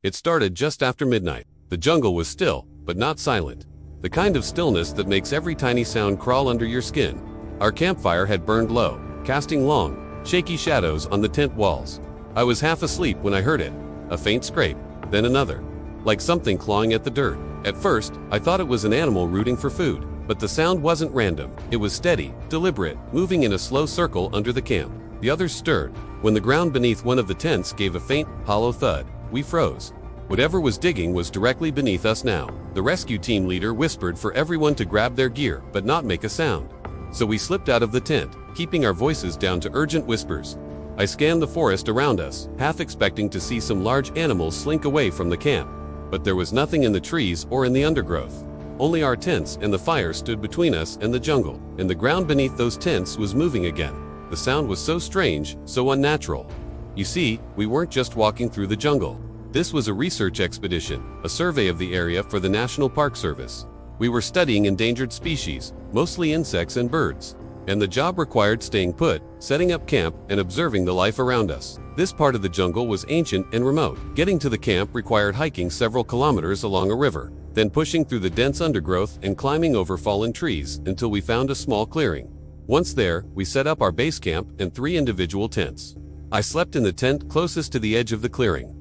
It started just after midnight. The jungle was still, but not silent. The kind of stillness that makes every tiny sound crawl under your skin. Our campfire had burned low, casting long, shaky shadows on the tent walls. I was half asleep when I heard it. A faint scrape, then another. Like something clawing at the dirt. At first, I thought it was an animal rooting for food. But the sound wasn't random. It was steady, deliberate, moving in a slow circle under the camp. The others stirred. When the ground beneath one of the tents gave a faint, hollow thud, we froze. Whatever was digging was directly beneath us now. The rescue team leader whispered for everyone to grab their gear, but not make a sound. So we slipped out of the tent, keeping our voices down to urgent whispers. I scanned the forest around us, half expecting to see some large animals slink away from the camp. But there was nothing in the trees or in the undergrowth. Only our tents and the fire stood between us and the jungle, and the ground beneath those tents was moving again. The sound was so strange, so unnatural. You see, we weren't just walking through the jungle. This was a research expedition, a survey of the area for the National Park Service. We were studying endangered species, mostly insects and birds. And the job required staying put, setting up camp, and observing the life around us. This part of the jungle was ancient and remote. Getting to the camp required hiking several kilometers along a river, then pushing through the dense undergrowth and climbing over fallen trees until we found a small clearing. Once there, we set up our base camp and 3 individual tents. I slept in the tent closest to the edge of the clearing.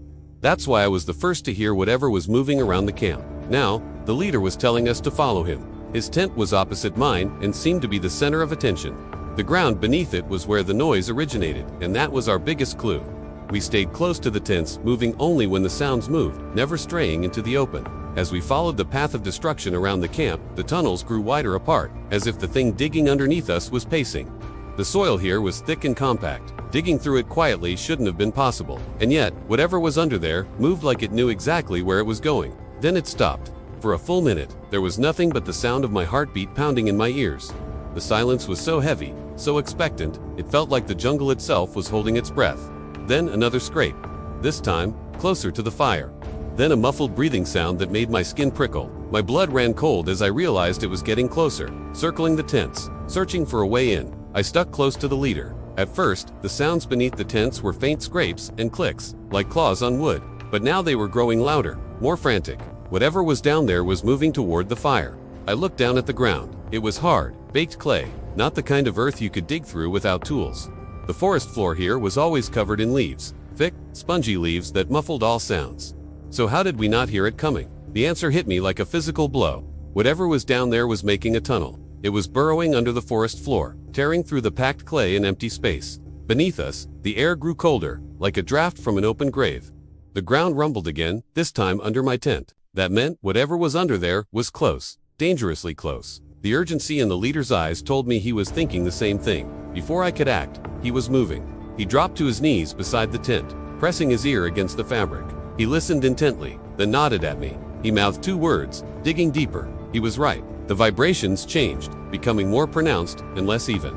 That's why I was the first to hear whatever was moving around the camp. Now, the leader was telling us to follow him. His tent was opposite mine and seemed to be the center of attention. The ground beneath it was where the noise originated, and that was our biggest clue. We stayed close to the tents, moving only when the sounds moved, never straying into the open. As we followed the path of destruction around the camp, the tunnels grew wider apart, as if the thing digging underneath us was pacing. The soil here was thick and compact. Digging through it quietly shouldn't have been possible. And yet, whatever was under there moved like it knew exactly where it was going. Then it stopped. For a full minute, there was nothing but the sound of my heartbeat pounding in my ears. The silence was so heavy, so expectant, it felt like the jungle itself was holding its breath. Then another scrape. This time, closer to the fire. Then a muffled breathing sound that made my skin prickle. My blood ran cold as I realized it was getting closer, circling the tents, searching for a way in. I stuck close to the leader. At first, the sounds beneath the tents were faint scrapes and clicks, like claws on wood. But now they were growing louder, more frantic. Whatever was down there was moving toward the fire. I looked down at the ground. It was hard, baked clay, not the kind of earth you could dig through without tools. The forest floor here was always covered in leaves, thick, spongy leaves that muffled all sounds. So how did we not hear it coming? The answer hit me like a physical blow. Whatever was down there was making a tunnel. It was burrowing under the forest floor, tearing through the packed clay and empty space. Beneath us, the air grew colder, like a draft from an open grave. The ground rumbled again, this time under my tent. That meant whatever was under there was close, dangerously close. The urgency in the leader's eyes told me he was thinking the same thing. Before I could act, he was moving. He dropped to his knees beside the tent, pressing his ear against the fabric. He listened intently, then nodded at me. He mouthed 2 words, digging deeper. He was right. The vibrations changed, becoming more pronounced and less even.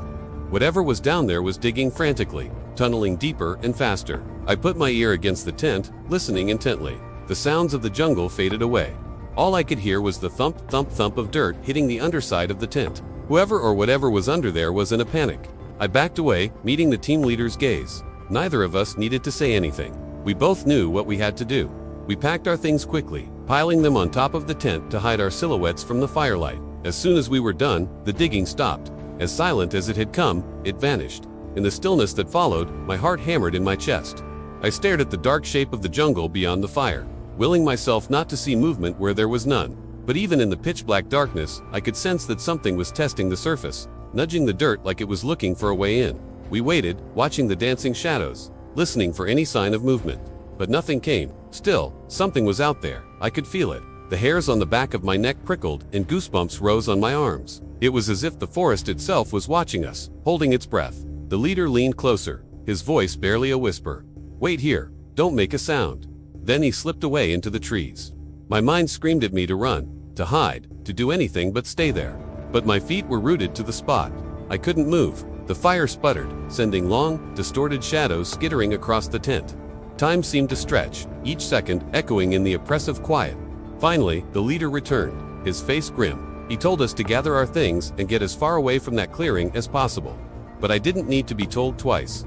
Whatever was down there was digging frantically, tunneling deeper and faster. I put my ear against the tent, listening intently. The sounds of the jungle faded away. All I could hear was the thump, thump, thump of dirt hitting the underside of the tent. Whoever or whatever was under there was in a panic. I backed away, meeting the team leader's gaze. Neither of us needed to say anything. We both knew what we had to do. We packed our things quickly, piling them on top of the tent to hide our silhouettes from the firelight. As soon as we were done, the digging stopped. As silent as it had come, it vanished. In the stillness that followed, my heart hammered in my chest. I stared at the dark shape of the jungle beyond the fire, willing myself not to see movement where there was none. But even in the pitch-black darkness, I could sense that something was testing the surface, nudging the dirt like it was looking for a way in. We waited, watching the dancing shadows, listening for any sign of movement. But nothing came. Still, something was out there. I could feel it. The hairs on the back of my neck prickled and goosebumps rose on my arms. It was as if the forest itself was watching us, holding its breath. The leader leaned closer, his voice barely a whisper. "Wait here. Don't make a sound." Then he slipped away into the trees. My mind screamed at me to run, to hide, to do anything but stay there. But my feet were rooted to the spot. I couldn't move. The fire sputtered, sending long, distorted shadows skittering across the tent. Time seemed to stretch, each second echoing in the oppressive quiet. Finally, the leader returned, his face grim. He told us to gather our things and get as far away from that clearing as possible. But I didn't need to be told twice.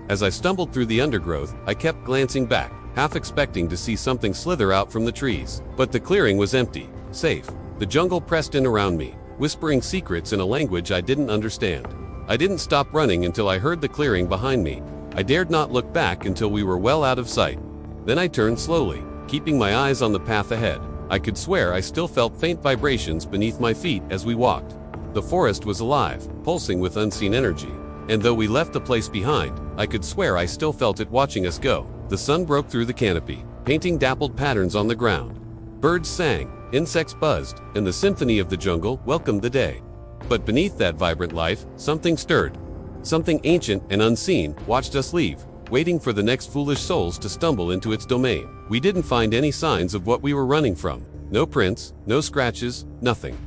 As I stumbled through the undergrowth, I kept glancing back, half expecting to see something slither out from the trees. But the clearing was empty, safe. The jungle pressed in around me, whispering secrets in a language I didn't understand. I didn't stop running until I heard the clearing behind me. I dared not look back until we were well out of sight. Then I turned slowly, keeping my eyes on the path ahead. I could swear I still felt faint vibrations beneath my feet as we walked. The forest was alive, pulsing with unseen energy. And though we left the place behind, I could swear I still felt it watching us go. The sun broke through the canopy, painting dappled patterns on the ground. Birds sang, insects buzzed, and the symphony of the jungle welcomed the day. But beneath that vibrant life, something stirred. Something ancient and unseen watched us leave, waiting for the next foolish souls to stumble into its domain. We didn't find any signs of what we were running from. No prints, no scratches, nothing.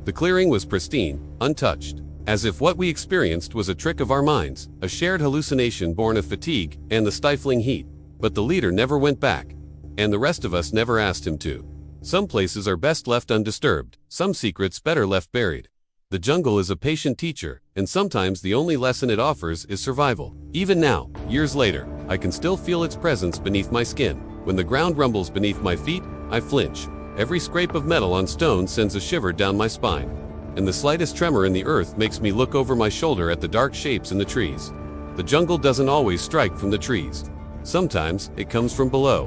The clearing was pristine, untouched, as if what we experienced was a trick of our minds, a shared hallucination born of fatigue and the stifling heat. But the leader never went back, and the rest of us never asked him to. Some places are best left undisturbed, some secrets better left buried. The jungle is a patient teacher, and sometimes the only lesson it offers is survival. Even now, years later, I can still feel its presence beneath my skin. When the ground rumbles beneath my feet, I flinch. Every scrape of metal on stone sends a shiver down my spine. And the slightest tremor in the earth makes me look over my shoulder at the dark shapes in the trees. The jungle doesn't always strike from the trees. Sometimes it comes from below.